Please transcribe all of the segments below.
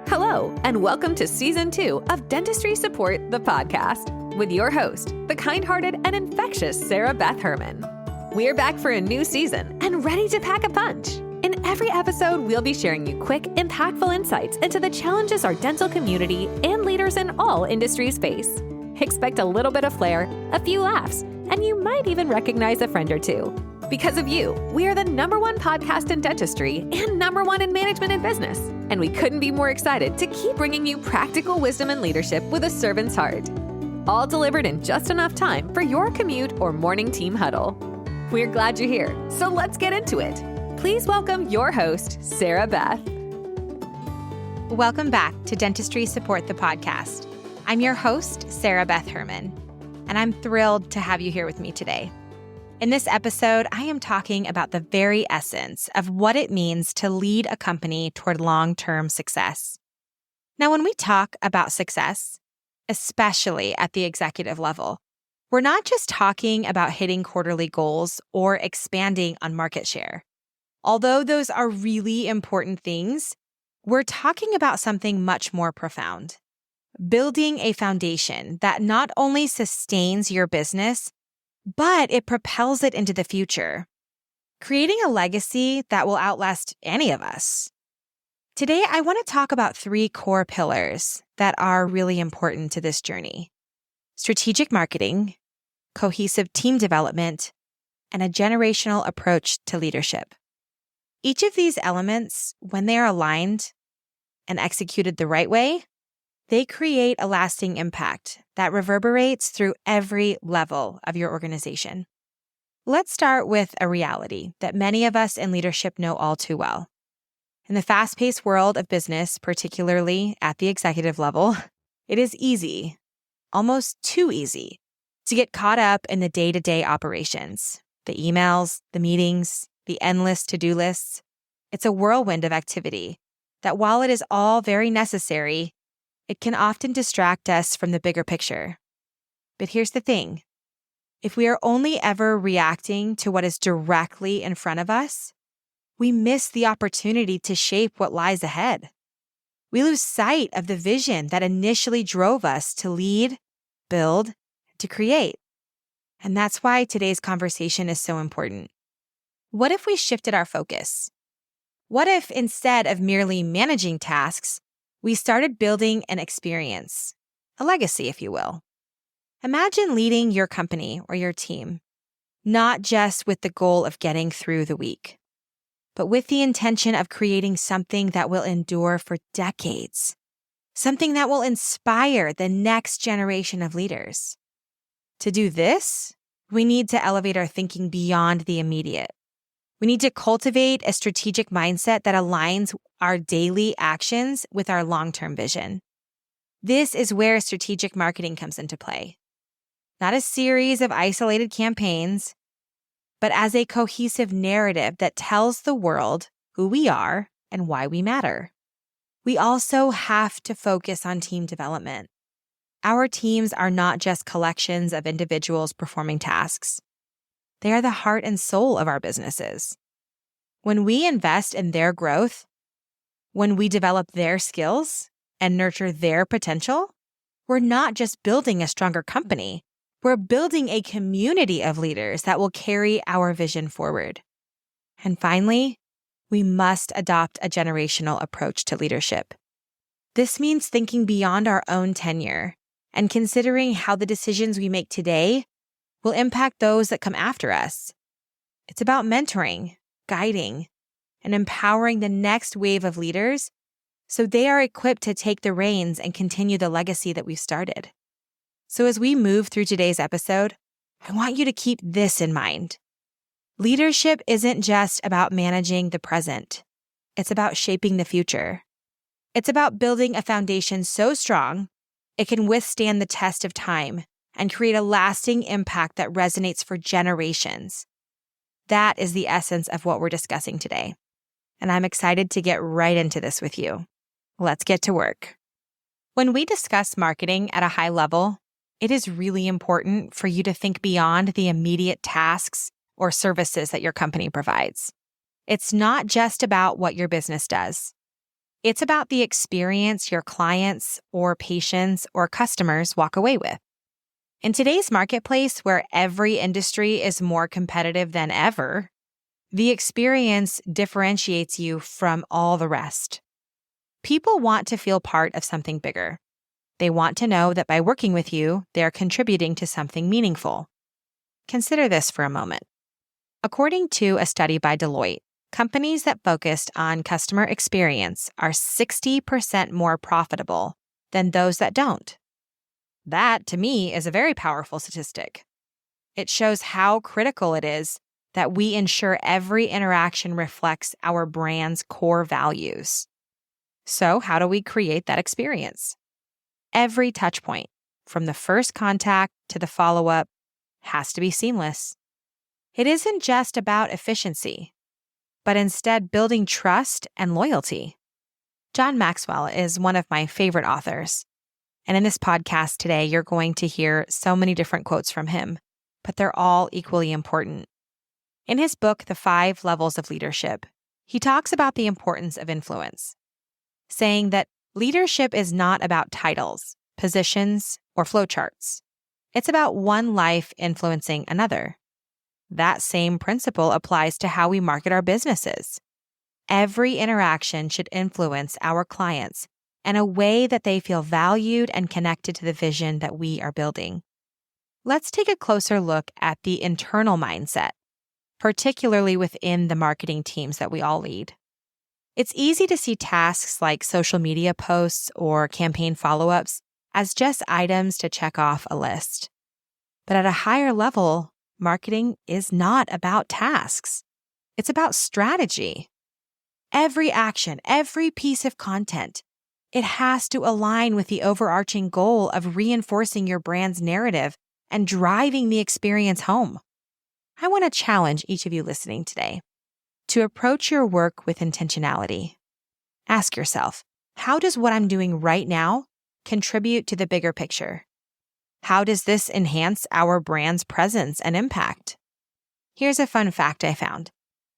Hello, and welcome to Season 2 of Dentistry Support, the podcast, with your host, the kind-hearted and infectious Sarah Beth Herman. We're back for a new season and ready to pack a punch. In every episode, we'll be sharing you quick, impactful insights into the challenges our dental community and leaders in all industries face. Expect a little bit of flair, a few laughs, and you might even recognize a friend or two. Because of you, we are the #1 podcast in dentistry and #1 in management and business. And we couldn't be more excited to keep bringing you practical wisdom and leadership with a servant's heart. All delivered in just enough time for your commute or morning team huddle. We're glad you're here, so let's get into it. Please welcome your host, Sarah Beth. Welcome back to Dentistry Support, the podcast. I'm your host, Sarah Beth Herman, and I'm thrilled to have you here with me today. In this episode, I am talking about the very essence of what it means to lead a company toward long-term success. Now, when we talk about success, especially at the executive level, we're not just talking about hitting quarterly goals or expanding on market share. Although those are really important things, we're talking about something much more profound. Building a foundation that not only sustains your business, but it propels it into the future, creating a legacy that will outlast any of us. Today, I want to talk about 3 core pillars that are really important to this journey: strategic marketing, cohesive team development, and a generational approach to leadership. Each of these elements, when they are aligned and executed the right way, they create a lasting impact that reverberates through every level of your organization. Let's start with a reality that many of us in leadership know all too well. In the fast-paced world of business, particularly at the executive level, it is easy, almost too easy, to get caught up in the day-to-day operations, the emails, the meetings, the endless to-do lists. It's a whirlwind of activity that, while it is all very necessary, it can often distract us from the bigger picture. But here's the thing. If we are only ever reacting to what is directly in front of us, we miss the opportunity to shape what lies ahead. We lose sight of the vision that initially drove us to lead, build, to create. And that's why today's conversation is so important. What if we shifted our focus? What if instead of merely managing tasks, we started building an experience, a legacy, if you will? Imagine leading your company or your team, not just with the goal of getting through the week, but with the intention of creating something that will endure for decades, something that will inspire the next generation of leaders. To do this, we need to elevate our thinking beyond the immediate. We need to cultivate a strategic mindset that aligns our daily actions with our long-term vision. This is where strategic marketing comes into play. Not a series of isolated campaigns, but as a cohesive narrative that tells the world who we are and why we matter. We also have to focus on team development. Our teams are not just collections of individuals performing tasks. They are the heart and soul of our businesses. When we invest in their growth, when we develop their skills and nurture their potential, we're not just building a stronger company. We're building a community of leaders that will carry our vision forward. And finally, we must adopt a generational approach to leadership. This means thinking beyond our own tenure and considering how the decisions we make today will impact those that come after us. It's about mentoring, guiding, and empowering the next wave of leaders so they are equipped to take the reins and continue the legacy that we've started. So as we move through today's episode, I want you to keep this in mind. Leadership isn't just about managing the present. It's about shaping the future. It's about building a foundation so strong it can withstand the test of time and create a lasting impact that resonates for generations. That is the essence of what we're discussing today. And I'm excited to get right into this with you. Let's get to work. When we discuss marketing at a high level, it is really important for you to think beyond the immediate tasks or services that your company provides. It's not just about what your business does. It's about the experience your clients or patients or customers walk away with. In today's marketplace, where every industry is more competitive than ever, the experience differentiates you from all the rest. People want to feel part of something bigger. They want to know that by working with you, they're contributing to something meaningful. Consider this for a moment. According to a study by Deloitte, companies that focused on customer experience are 60% more profitable than those that don't. That, to me, is a very powerful statistic. It shows how critical it is that we ensure every interaction reflects our brand's core values. So, how do we create that experience? Every touch point, from the first contact to the follow-up, has to be seamless. It isn't just about efficiency, but instead building trust and loyalty. John Maxwell is one of my favorite authors. And in this podcast today, you're going to hear so many different quotes from him, but they're all equally important. In his book, The 5 Levels of Leadership, he talks about the importance of influence, saying that leadership is not about titles, positions, or flowcharts. It's about one life influencing another. That same principle applies to how we market our businesses. Every interaction should influence our clients in a way that they feel valued and connected to the vision that we are building. Let's take a closer look at the internal mindset, particularly within the marketing teams that we all lead. It's easy to see tasks like social media posts or campaign follow-ups as just items to check off a list. But at a higher level, marketing is not about tasks. It's about strategy. Every action, every piece of content, it has to align with the overarching goal of reinforcing your brand's narrative and driving the experience home. I want to challenge each of you listening today to approach your work with intentionality. Ask yourself, how does what I'm doing right now contribute to the bigger picture? How does this enhance our brand's presence and impact? Here's a fun fact I found.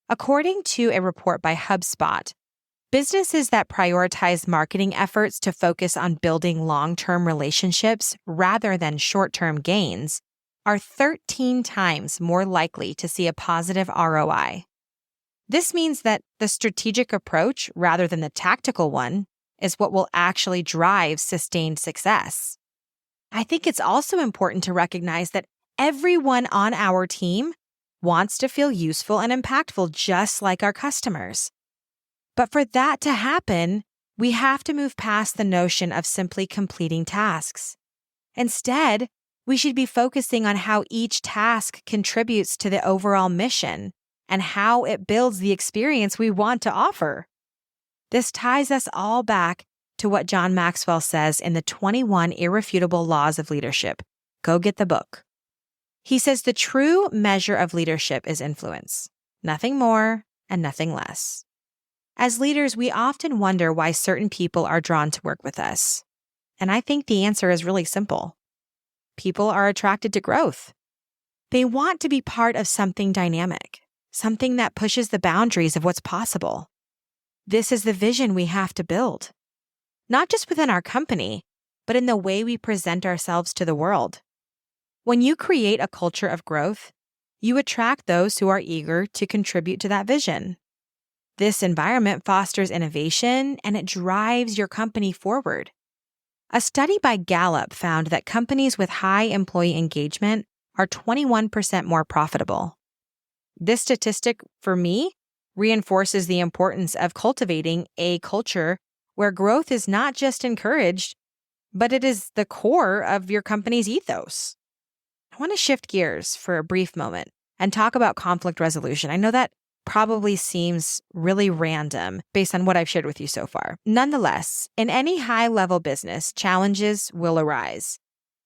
According to a report by HubSpot, businesses that prioritize marketing efforts to focus on building long-term relationships rather than short-term gains are 13 times more likely to see a positive ROI. This means that the strategic approach, rather than the tactical one, is what will actually drive sustained success. I think it's also important to recognize that everyone on our team wants to feel useful and impactful, just like our customers. But for that to happen, we have to move past the notion of simply completing tasks. Instead, we should be focusing on how each task contributes to the overall mission and how it builds the experience we want to offer. This ties us all back to what John Maxwell says in the 21 Irrefutable Laws of Leadership. Go get the book. He says the true measure of leadership is influence, nothing more and nothing less. As leaders, we often wonder why certain people are drawn to work with us. And I think the answer is really simple. People are attracted to growth. They want to be part of something dynamic, something that pushes the boundaries of what's possible. This is the vision we have to build, not just within our company, but in the way we present ourselves to the world. When you create a culture of growth, you attract those who are eager to contribute to that vision. This environment fosters innovation and it drives your company forward. A study by Gallup found that companies with high employee engagement are 21% more profitable. This statistic, for me, reinforces the importance of cultivating a culture where growth is not just encouraged, but it is the core of your company's ethos. I want to shift gears for a brief moment and talk about conflict resolution. I know that probably seems really random based on what I've shared with you so far. Nonetheless, in any high-level business, challenges will arise.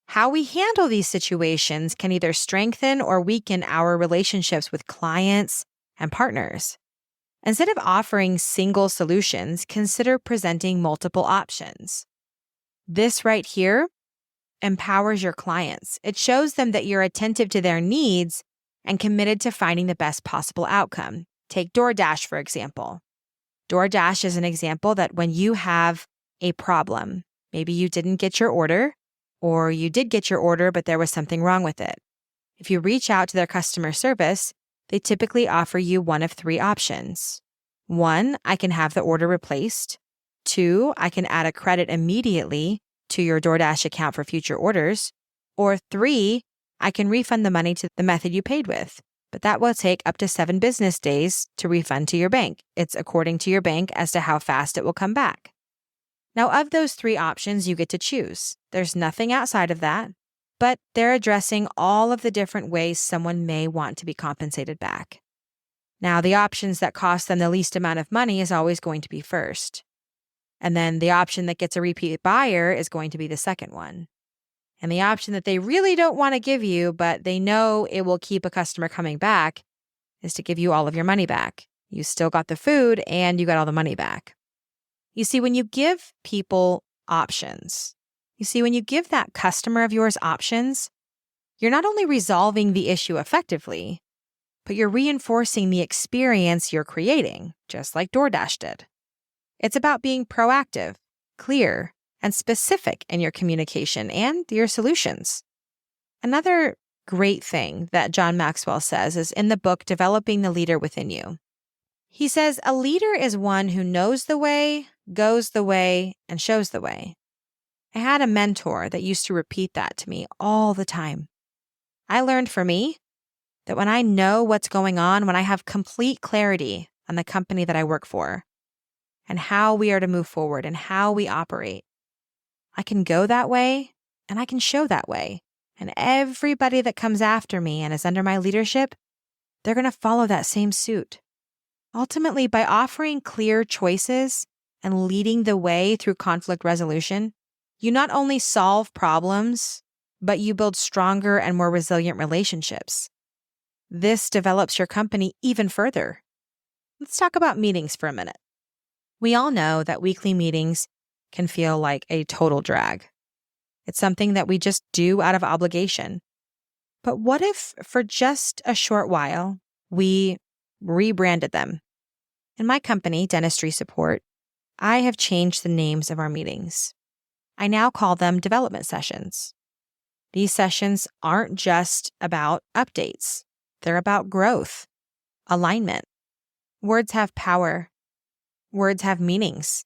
How we handle these situations can either strengthen or weaken our relationships with clients and partners. Instead of offering single solutions, consider presenting multiple options. This right here empowers your clients. It shows them that you're attentive to their needs and committed to finding the best possible outcome. Take DoorDash, for example. DoorDash is an example that when you have a problem, maybe you didn't get your order, or you did get your order, but there was something wrong with it. If you reach out to their customer service, they typically offer you one of three options. 1, I can have the order replaced. 2, I can add a credit immediately to your DoorDash account for future orders. Or 3, I can refund the money to the method you paid with. But that will take up to 7 business days to refund to your bank. It's according to your bank as to how fast it will come back. Now, of those 3 options, you get to choose. There's nothing outside of that, but they're addressing all of the different ways someone may want to be compensated back. Now, the options that cost them the least amount of money is always going to be first. And then the option that gets a repeat buyer is going to be the second one. And the option that they really don't want to give you, but they know it will keep a customer coming back, is to give you all of your money back. You still got the food and you got all the money back. You see, when you give people options, when you give that customer of yours options, you're not only resolving the issue effectively, but you're reinforcing the experience you're creating, just like DoorDash did. It's about being proactive, clear, and specific in your communication and your solutions. Another great thing that John Maxwell says is in the book, Developing the Leader Within You. He says, a leader is one who knows the way, goes the way, and shows the way. I had a mentor that used to repeat that to me all the time. I learned for me that when I know what's going on, when I have complete clarity on the company that I work for and how we are to move forward and how we operate, I can go that way and I can show that way. And everybody that comes after me and is under my leadership, they're going to follow that same suit. Ultimately, by offering clear choices and leading the way through conflict resolution, you not only solve problems, but you build stronger and more resilient relationships. This develops your company even further. Let's talk about meetings for a minute. We all know that weekly meetings can feel like a total drag. It's something that we just do out of obligation. But what if for just a short while, we rebranded them? In my company, Dentistry Support, I have changed the names of our meetings. I now call them development sessions. These sessions aren't just about updates. They're about growth, alignment. Words have power. Words have meanings.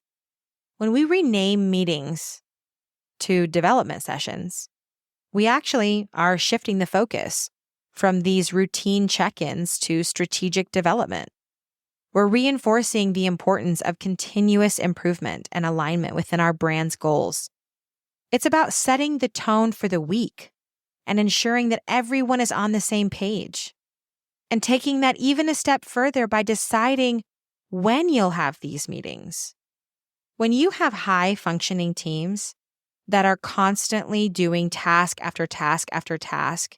When we rename meetings to development sessions, we actually are shifting the focus from these routine check-ins to strategic development. We're reinforcing the importance of continuous improvement and alignment within our brand's goals. It's about setting the tone for the week and ensuring that everyone is on the same page, and taking that even a step further by deciding when you'll have these meetings. When you have high-functioning teams that are constantly doing task after task after task,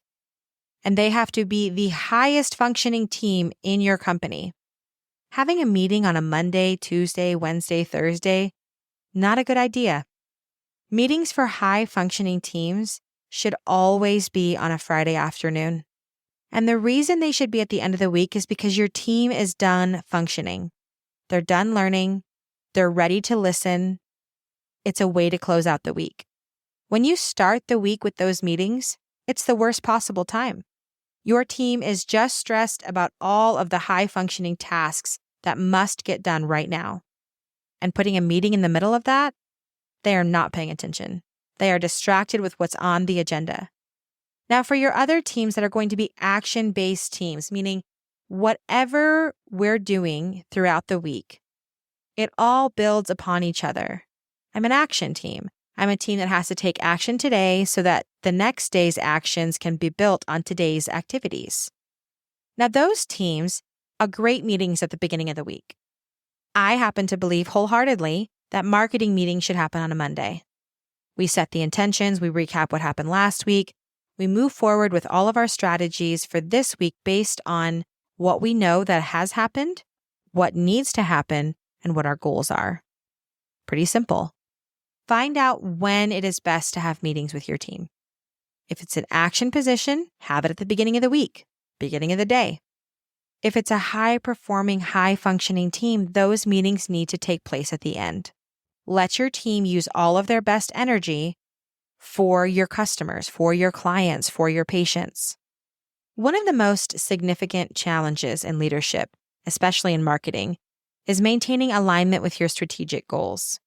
and they have to be the highest functioning team in your company, having a meeting on a Monday, Tuesday, Wednesday, Thursday, not a good idea. Meetings for high-functioning teams should always be on a Friday afternoon. And the reason they should be at the end of the week is because your team is done functioning. They're done learning. They're ready to listen. It's a way to close out the week. When you start the week with those meetings, it's the worst possible time. Your team is just stressed about all of the high-functioning tasks that must get done right now. And putting a meeting in the middle of that, they are not paying attention. They are distracted with what's on the agenda. Now, for your other teams that are going to be action-based teams, meaning whatever we're doing throughout the week, it all builds upon each other. I'm an action team. I'm a team that has to take action today so that the next day's actions can be built on today's activities. Now, those teams are great meetings at the beginning of the week. I happen to believe wholeheartedly that marketing meetings should happen on a Monday. We set the intentions, we recap what happened last week, we move forward with all of our strategies for this week based on what we know that has happened, what needs to happen, and what our goals are. Pretty simple. Find out when it is best to have meetings with your team. If it's an action position, have it at the beginning of the week, beginning of the day. If it's a high-performing, high-functioning team, those meetings need to take place at the end. Let your team use all of their best energy for your customers, for your clients, for your patients. One of the most significant challenges in leadership, especially in marketing, is maintaining alignment with your strategic goals.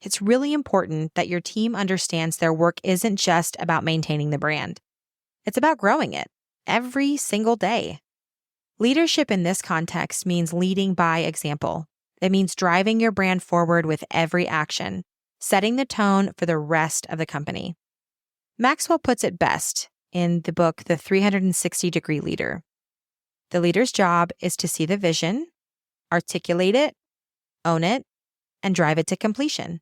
It's really important that your team understands their work isn't just about maintaining the brand. It's about growing it every single day. Leadership in this context means leading by example. It means driving your brand forward with every action, setting the tone for the rest of the company. Maxwell puts it best in the book, The 360-Degree Leader. The leader's job is to see the vision, articulate it, own it, and drive it to completion.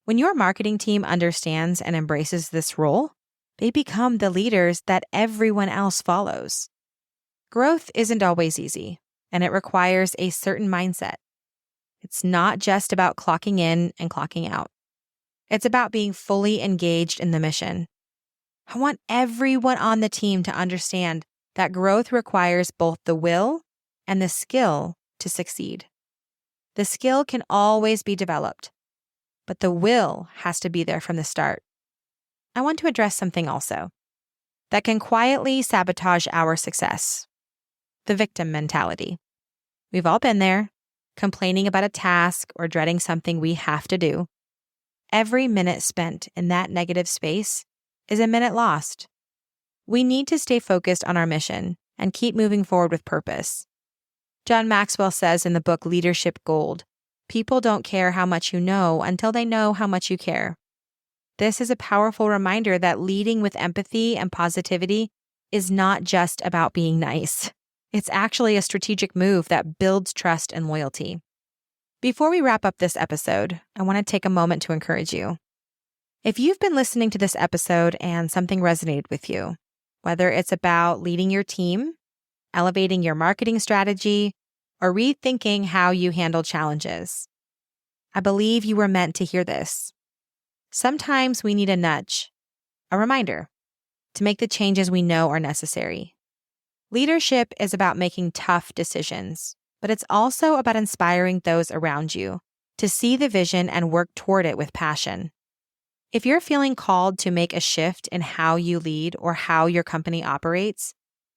When your marketing team understands and embraces this role, they become the leaders that everyone else follows. Growth isn't always easy, and it requires a certain mindset. It's not just about clocking in and clocking out. It's about being fully engaged in the mission. I want everyone on the team to understand that growth requires both the will and the skill to succeed. The skill can always be developed, but the will has to be there from the start. I want to address something also that can quietly sabotage our success: the victim mentality. We've all been there, complaining about a task or dreading something we have to do. Every minute spent in that negative space is a minute lost. We need to stay focused on our mission and keep moving forward with purpose. John Maxwell says in the book Leadership Gold, people don't care how much you know until they know how much you care. This is a powerful reminder that leading with empathy and positivity is not just about being nice. It's actually a strategic move that builds trust and loyalty. Before we wrap up this episode, I want to take a moment to encourage you. If you've been listening to this episode and something resonated with you, whether it's about leading your team, elevating your marketing strategy, or rethinking how you handle challenges, I believe you were meant to hear this. Sometimes we need a nudge, a reminder, to make the changes we know are necessary. Leadership is about making tough decisions, but it's also about inspiring those around you to see the vision and work toward it with passion. If you're feeling called to make a shift in how you lead or how your company operates,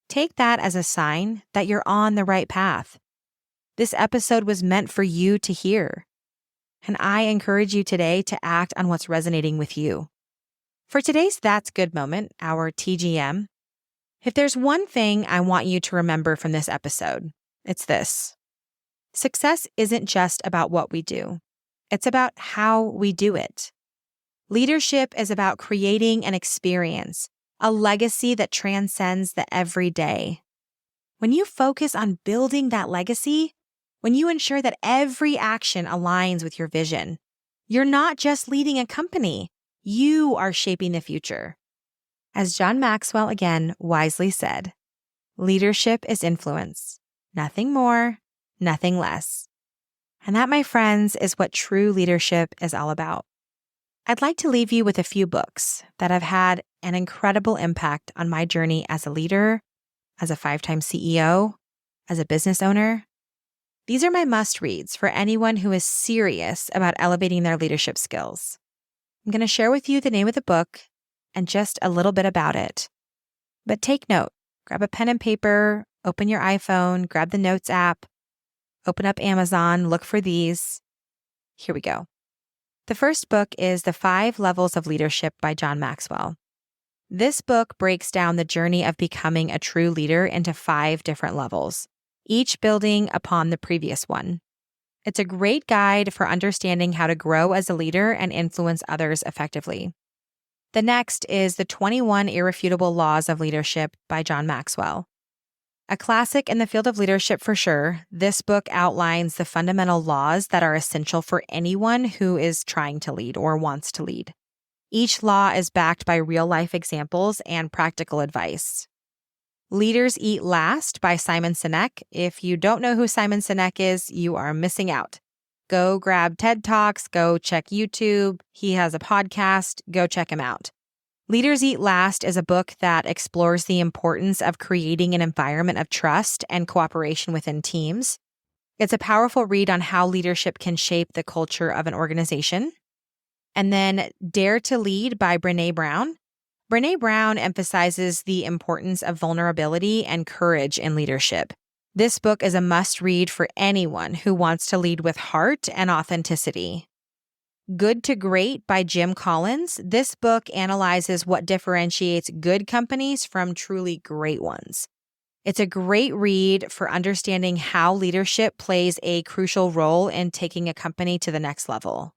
take that as a sign that you're on the right path. This episode was meant for you to hear, and I encourage you today to act on what's resonating with you. For today's That's Good moment, our TGM, if there's one thing I want you to remember from this episode, it's this. Success isn't just about what we do. It's about how we do it. Leadership is about creating an experience, a legacy that transcends the everyday. When you focus on building that legacy, when you ensure that every action aligns with your vision, you're not just leading a company, you are shaping the future. As John Maxwell again wisely said, leadership is influence, nothing more, nothing less. And that, my friends, is what true leadership is all about. I'd like to leave you with a few books that have had an incredible impact on my journey as a leader, as a 5-time CEO, as a business owner. These are my must-reads for anyone who is serious about elevating their leadership skills. I'm going to share with you the name of the book and just a little bit about it. But take note, grab a pen and paper, open your iPhone, grab the Notes app, open up Amazon, look for these. Here we go. The first book is The 5 Levels of Leadership by John Maxwell. This book breaks down the journey of becoming a true leader into 5 different levels, each building upon the previous one. It's a great guide for understanding how to grow as a leader and influence others effectively. The next is The 21 Irrefutable Laws of Leadership by John Maxwell. A classic in the field of leadership for sure, this book outlines the fundamental laws that are essential for anyone who is trying to lead or wants to lead. Each law is backed by real-life examples and practical advice. Leaders Eat Last by Simon Sinek. If you don't know who Simon Sinek is, you are missing out. Go grab TED Talks, go check YouTube. He has a podcast. Go check him out. Leaders Eat Last is a book that explores the importance of creating an environment of trust and cooperation within teams. It's a powerful read on how leadership can shape the culture of an organization. And then Dare to Lead by Brené Brown. Brené Brown emphasizes the importance of vulnerability and courage in leadership. This book is a must-read for anyone who wants to lead with heart and authenticity. Good to Great by Jim Collins. This book analyzes what differentiates good companies from truly great ones. It's a great read for understanding how leadership plays a crucial role in taking a company to the next level.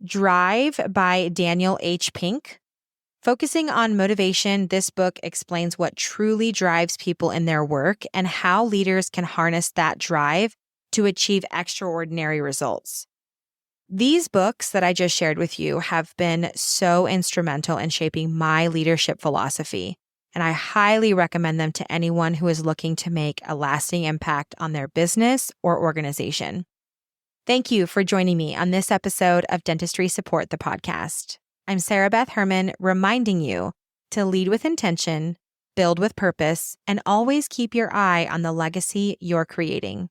Drive by Daniel H. Pink. Focusing on motivation, this book explains what truly drives people in their work and how leaders can harness that drive to achieve extraordinary results. These books that I just shared with you have been so instrumental in shaping my leadership philosophy, and I highly recommend them to anyone who is looking to make a lasting impact on their business or organization. Thank you for joining me on this episode of Dentistry Support the Podcast. I'm Sarah Beth Herman, reminding you to lead with intention, build with purpose, and always keep your eye on the legacy you're creating.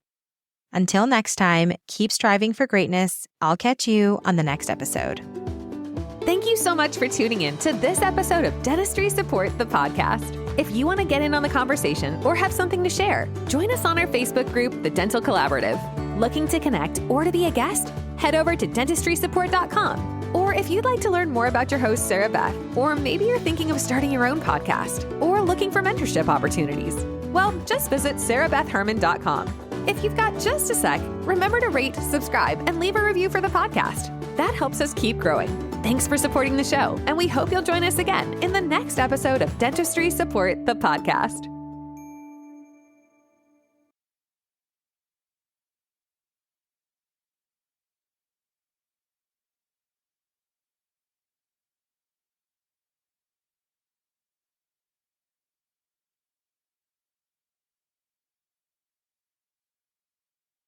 Until next time, keep striving for greatness. I'll catch you on the next episode. Thank you so much for tuning in to this episode of Dentistry Support the Podcast. If you want to get in on the conversation or have something to share, join us on our Facebook group, The Dental Collaborative. Looking to connect or to be a guest? Head over to dentistrysupport.com. Or if you'd like to learn more about your host, Sarah Beth, or maybe you're thinking of starting your own podcast or looking for mentorship opportunities, well, just visit sarahbethherman.com. If you've got just a sec, remember to rate, subscribe, and leave a review for the podcast. That helps us keep growing. Thanks for supporting the show, and we hope you'll join us again in the next episode of Dentistry Support the Podcast.